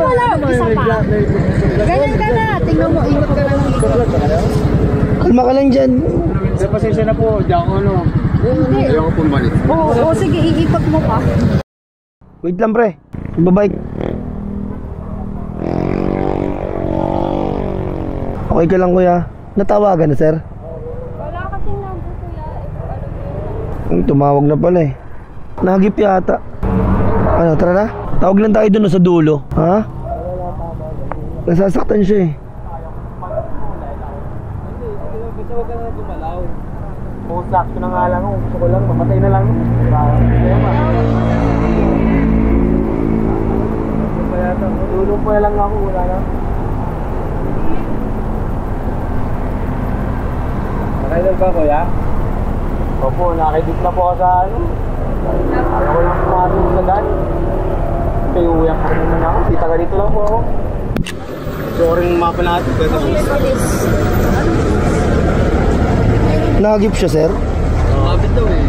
wala. Isa pa. Ganyan ka na. Tingnan mo, ikot ka lang ng ikot. Kalma ka lang dyan. Pasensya na po, di ako ano. Hindi. Ayaw ko pumalit. Oo, sige, iikot mo pa. Wait lang pre, magbabike. Okay ka lang kuya. Natawagan na sir? Wala kasing number kuya. Tumawag na pala eh. Nahagip yata. Ano, tara na? Tawag lang tayo dun sa dulo. Ha? Nasasaktan siya eh. Kung sakto na nga lang, gusto ko lang, mamatay na lang. Tulong pa lang ako, wala lang. Nakailan ba kuya? Opo, nakidip na po ako sa ano. Ayaw ko lang pumatong sa daan. Kaya uwiyak ko naman ako, kita ka dito lang po ako. Sorry ng mapa natin. Nahagip siya sir? Mabit daw eh.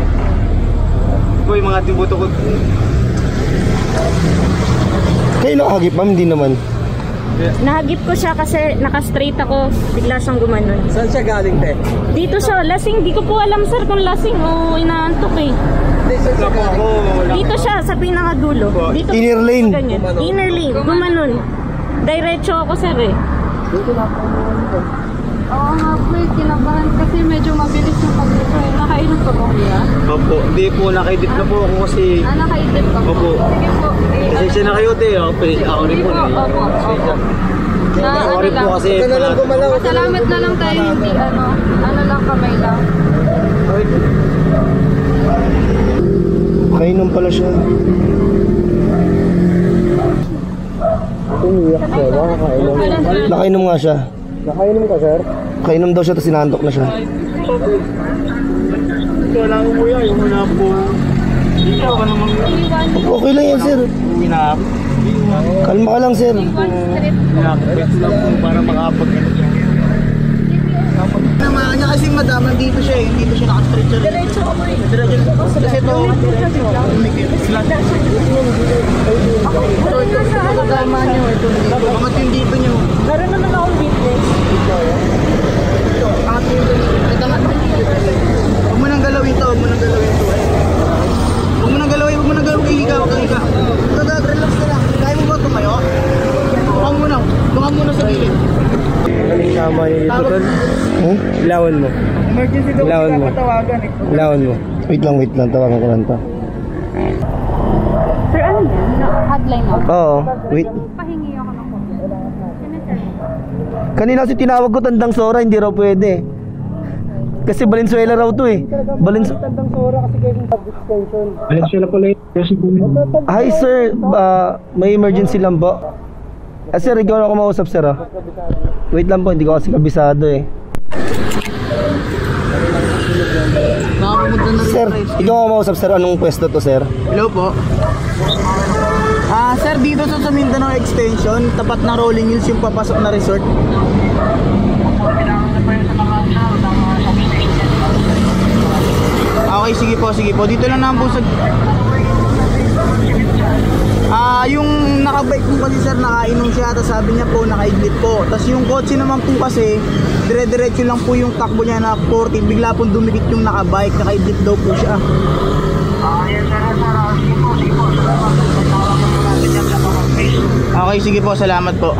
Ito yung mga tibuto ko. Kayo nakahagip ma'am? Hindi naman. Nahagip ko siya kasi naka-straight ako. Bigla siyang gumanon. Saan siya galing te? Dito siya, lasing. Di ko po alam sir kung lasing o inaantok eh. Dito siya sa pinakadulo. Dito Inner lane. ganyan. Inner lane, gumanon. Diretso ako sir eh. Oo nga po, kinabahan kasi medyo mabilis yung pagdito eh. Nakainom ka ba kuya? Opo, hindi po, nakaidip na po ako kasi... Nakaidip ka po? Opo. Sige po. Pasensya na kayo te, ako rin po. Opo. Sorry po kasi... Salamat na lang tayo, hindi ano lang kamay lang. Kainom pala siya. Umiyak siya, baka kainom. Nakainom nga siya. Nakainom ka sir? Kainom daw siya tapos sinantok na siya. Wala akong kuya, yung una po. Hindi ka naman. Okay lang yan sir. Winap. Kalma ka lang sir. Winap lang po para makapag. Naman niya kasi madam, nandito siya eh, hindi ko siya naka-stretcher. Diretso ako eh. Diretso. Kasi ito, ito tama niyo, ito dito. Angat yung dito niyo. Meron naman akong witness. Ito, angat yung dito. Ito nga. Huwag mo nang galawin to, huwag mo nang galawin to. Huwag mo nang galawin, huwag mo nang galawin. Higa, higa. Relax ka lang. Kaya mo ba tumayo? Baka muna sa gilid. Anong tama yung ito tol? Ilawan mo. Emergency daw Ilawan mo. patawagan eh. Ilawan mo. Wait lang. Tawagan ko lang to. Sir, ano yan? Hotline ako. Oo. Wait. Pahingi ako ng call. Kanina kasi tinawag ko Tandang Sora, hindi raw pwede. Kasi Valenzuela raw to eh. Tandang Sora kasi kayo yung extension. Valenzuela pala yun. Hi sir, may emergency lang po. Sir, ikaw na ako mausap sir ah. Wait lang po, hindi ko kasi kabisado eh. Nakapunta na rin. Sir, ikaw ako mausap sir, anong pwesto to sir? Hello po. Sir, dito sa Mindanao Extension, tapat na Rolling Hills yung papasok na resort. Okay, sige po. Dito lang naman po sa... yung nakabike po kasi sir, nakainom siya, tapos sabi niya po, nakaiglit po. Tapos yung kotse naman po kasi, dire-diretso lang po yung takbo niya na 40, bigla po dumikit yung nakabike, nakaiglit daw po siya. Okay, sige po, salamat po.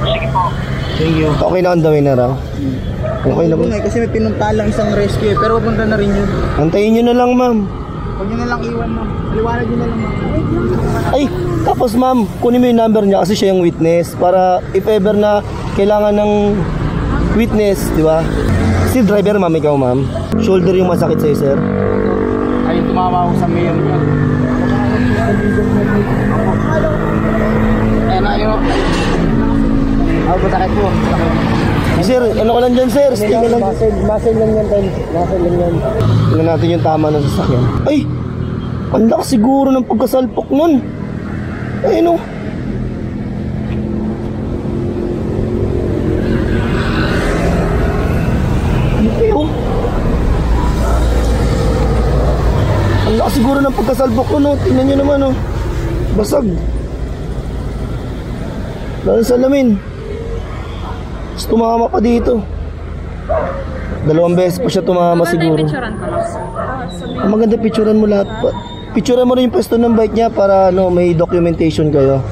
Sige po. Thank you. Okay na on the way na raw. Okay na po. Kasi may pinuntahan lang isang rescue, pero pupunta na rin yun. Antayin nyo na lang ma'am. Huwag nyo na lang iwan ma'am. Paliwanag nyo na lang ma'am. Ay, tapos ma'am, kunin mo yung number niya kasi siya yung witness. Para if ever na kailangan ng witness, di ba? Si driver ma'am, ikaw ma'am. Shoulder yung masakit sa'yo sir. Ay, tumama ako sa mayor niya. Ayan na, yun. Masakit po. Sir, ano ka lang dyan sir? Stick na lang. Muscle lang yan, Tom. Muscle lang yan. Tingnan natin yung tama ng sasakyan. Ay! Ang lakas siguro ng pagkasalpok nun. Ayun o. Ayun. Ang lakas siguro ng pagkasalpok nun o. Tingnan nyo naman o. Basag. Lalo sa salamin. Tapos tumama pa dito. 2 beses pa siya tumama siguro. Ang maganda picturean mo lahat. Picturean mo rin yung pwesto ng bike niya para ano, may documentation kayo.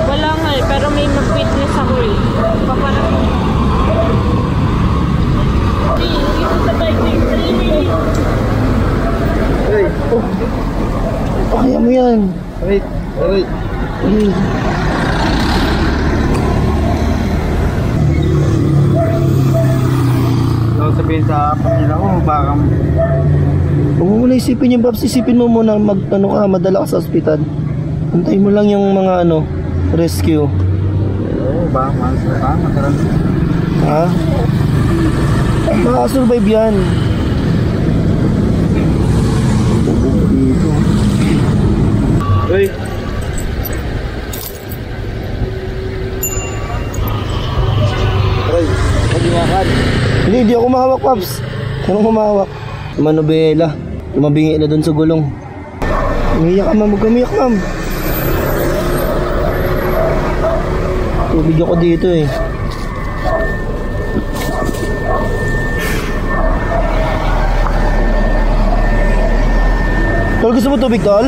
Wala nga eh, pero may mag-witness ako eh. Dito sa bike niya. Kaya mo yan. Wait. Ano sabihin sa pamilya ko, baka... Huwag mo muna isipin yung Babs, isipin mo muna madala ka sa ospital. Antayin mo lang yung mga rescue. Oo, baka mataran. Ha? Makasurvive yan. Uy! Uy! Pag-iwakan! Hindi ako mahawak, Paps. Anong humawak? Manobela. Tumabingi na doon sa gulong. Umiyak ka, ma'am. Huwag umiyak, ma'am. Tubig ako dito eh. Tol, gusto mo tubig, Tol?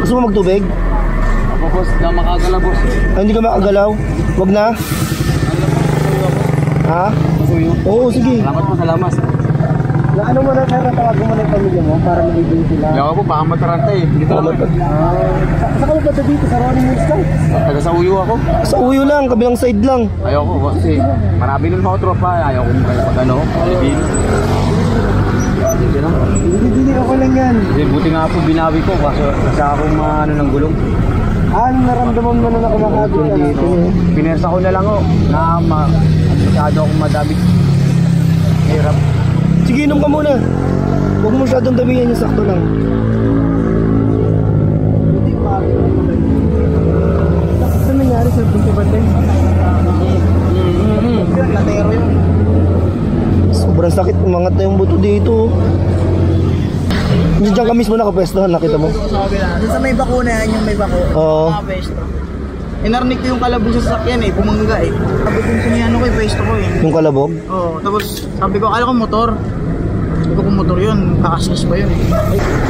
Gusto mo magtubig? Ako, boss. Hindi ako makagala, boss. Ay, hindi ka makagalaw? Wag na? Ha? Masuyo. Oo, sige. Salamat po, salamat. Ano mo na, Sara, tawag mo na yung pamilya mo para magiging sila. Hindi ako po, baka mataranta eh. Dito ako. Saan ka ba dito? Sa Ronnie Mills ka? Taga sa uyo ako. Sa uyo lang, kabilang side lang. Ayoko, kasi marami nun ako tropa. Ayoko mo kayo pag alibin. Hindi na. Hindi, ako lang yan. Hindi, buti nga po binawi ko kasi akong ng gulong. Anong naramdaman mo na nakumakagin dito? Pinersa ko na lang na masyado akong madamit. Hirap. Sige, inom ka muna. Huwag mo masyadong damihan yung sakto lang. Ano nangyari sa pinto batay? Latero yun. Sobrang sakit, umangat na yung buto dito. Diyan ka mismo nakapwestohan, nakita mo? Doon sa may bako na yan, yung may bako. Oo. Pwesto. Inarnik ko yung kalabog sa sasakyan eh, bumangga eh. Sabi ko siniyano ko yung pwesto ko eh. Yung kalabog? Oo, tapos sabi ko, akala ko motor. Sabi ko kung motor yun, kakaslas pa yun eh.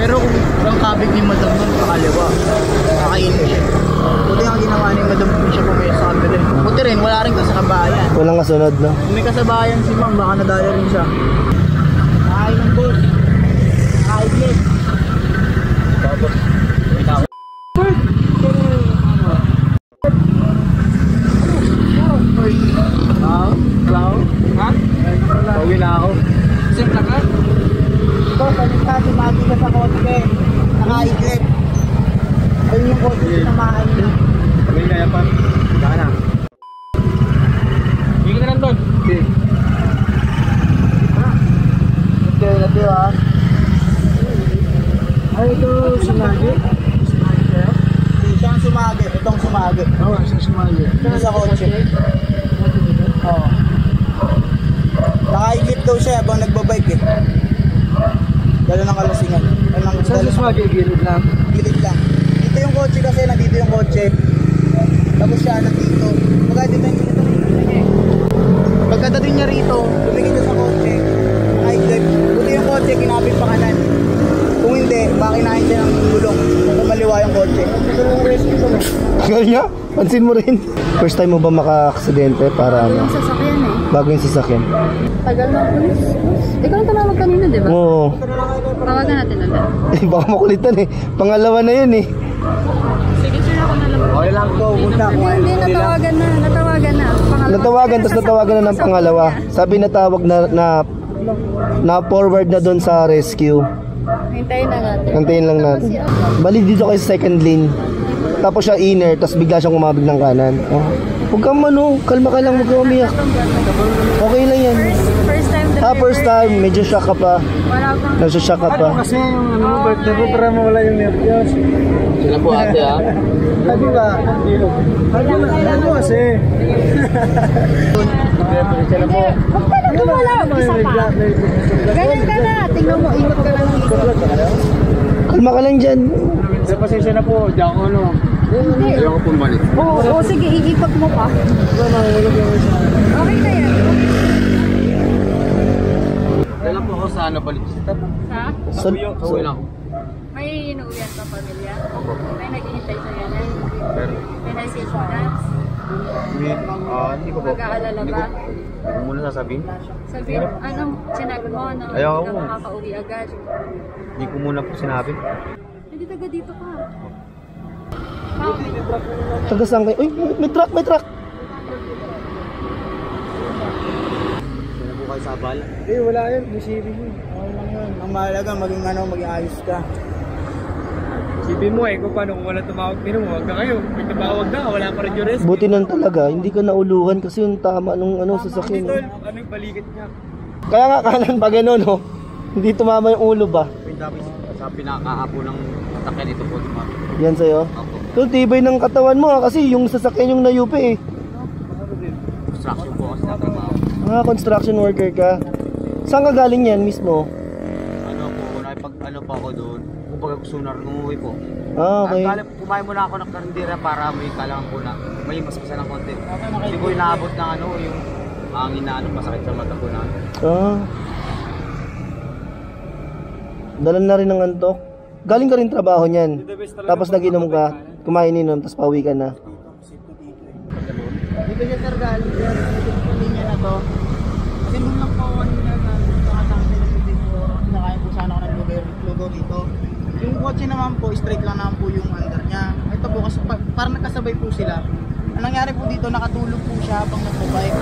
Pero kung ang kabig ni madam nun, kakaliwa. Kakainin siya. Buti ang ginawa ni madam kung siya pumayos sa kabila. Buti rin, wala rin kasabayan. Walang kasunod na. Kung may kasabayan si ma'am, baka nadaya rin siya. Ay, ng boss. Ay, yes. Tapos, Hello? Ha? pauwi na ako. Simple ka? Ito, salit ka, tumagi ka sa kotse. Nakaiklip. Ayun yung kotse na mahay niya. Pauwi na yan pa. Saka na. Hindi ka na lang doon. Okay. Ito ah. Ay, ito, sumagi. Siyang sumagi. Itong sumagi. Oo, siya sumali. Ito sa kotse. Oo. Nakaiklip daw siya habang nagbabike eh. Dalo ng kalasingan. Saan siya sumali? Gilid lang. Gilid lang. Dito yung kotse kasi, nandito yung kotse. Tapos siya nandito. Pagkadating niya rito, tumingin siya sa kotse. Nakaiklip. Buti yung kotse, kinapit pa kanan. Kung hindi, bakinahin siya ng gulong. Kung kumaliwa yung kotse. Ganyan niya? Pansin mo rin. First time mo ba maka-aksidente para ano? Yung sasakyan eh. Bago yung sasakyan? Tagal na pulis. Ikaw ang tumawag kanina, di ba? Oo. Tawagan natin ulit. Eh, baka makulitan eh. Pangalawa na yun eh. Sige sir, ako na lang. Okay lang po. Hindi, natawagan na. Natawagan na. Pangalawa. Natawagan, tapos natawagan na ng pangalawa. Sabi natawag na forward na doon sa rescue. Hintayin na natin. Kantayin lang natin. Bali dito kayo sa second lane. Tapos siya inner, tapos bigla siyang umabig ng kanan. Oh. Huwag kang kalma ka lang, huwag kang umiyak. Okay lang yan. First time to First time, medyo shock ka pa. Wala pang... Nasa-shock ka pa. Kasi yung birthday ko para mawala yung nervyos. Sila po ate ha. Sabi ba? Ano kasi? Sila po. Huwag ka lang wala. Isa pa. Ganyan ka na. Tingnan mo, ikot ka lang ng ikot. Kalma ka lang dyan. Sir, pasensya na po. Di ako ano. Hindi. Ayoko po balik. Oo, sige, iipag mo pa. Okay na yan. Dala po ako sa ano balik. Ha? Sa, Uwi lang. May inuwian ka pamilya? Opo. May naghihintay sa'yo na? Pero, May naisipon na? hindi ko po. Mag-aalala Hindi ba? ko muna sasabihin. Sabihin, anong sinabi mo? Ayaw Hindi ka ko. makakauwi agad. Hindi ko muna po sinabi. Hindi taga dito ka. taga saan kayo? Uy, may truck, may truck. Hindi po kayo sa abala. Wala yun. Isipin mo. Okay lang yun. Ang mahalaga, maging ayos ka. Isipin mo kung paano kung wala tumawag din mo, wag ka kayo. May tumawag na, wala pa rin yung rest. Buti nang talaga, hindi ka nauluhan kasi yung tama nung sasakyan. Tol, ano yung balikat niya? Kaya nga kanan pa gano'n, no? Hindi tumama yung ulo ba? Tapos sa pinakahapo ng sasakyan ito po tumawag. Yan sa'yo. Ako. Ito, tibay ng katawan mo kasi yung sasakyan yung nayupi eh. Construction po kasi natrabaho. Construction worker ka. Saan ka galing yan mismo? Ano po, nakipag ano pa ako doon. Kumbaga sunar umuwi po. Okay. Kumain muna ako ng karindera para may kalangan po na may maspasa ng konti. Hindi ko inaabot ng ano, yung hangin na ano, masakit sa mata ko na. Dalan na rin ng antok. Galing ka rin trabaho niyan. Tapos naginom ka, kumain nun, tapos pauwi ka na. Dito siya sir galing sir. Dito linya na to. Kasi nung lang po ako kanina na nakatangin na dito. Kinakain po sana ako ng logo dito. Yung kotse naman po, straight lang naman po yung under niya. Ito po kasi parang nagkasabay po sila. Ang nangyari po dito, nakatulog po siya habang nagpo-bike.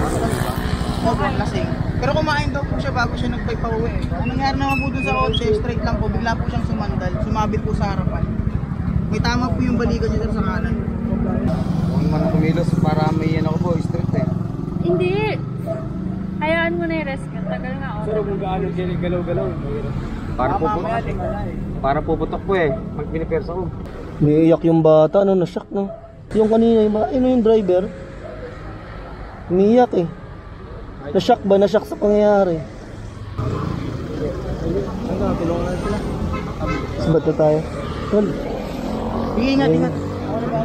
Sobrang lasing. Pero kumain daw po siya bago siya nagpapauwi. Ang nangyari naman po dun sa kotse, straight lang po. Bigla po siyang sumandal. Sumabit po sa harapan. May tama po yung balikan niya sa kanan. Huwag man kumilos para may ano ko po, straight eh. Hindi. Hayaan mo na yung rescue. Tagal nga ako. Pero kung gaano galaw-galaw. Para puputok po eh. Pag pinipersa ko. May iyak yung bata, na-shock no? Yung kanina, yung driver, umiiyak eh. Na-shock ba? Na-shock sa pangyayari. Tulungan na sila. Sabat na tayo. Tol. Ingat. Ako na ba?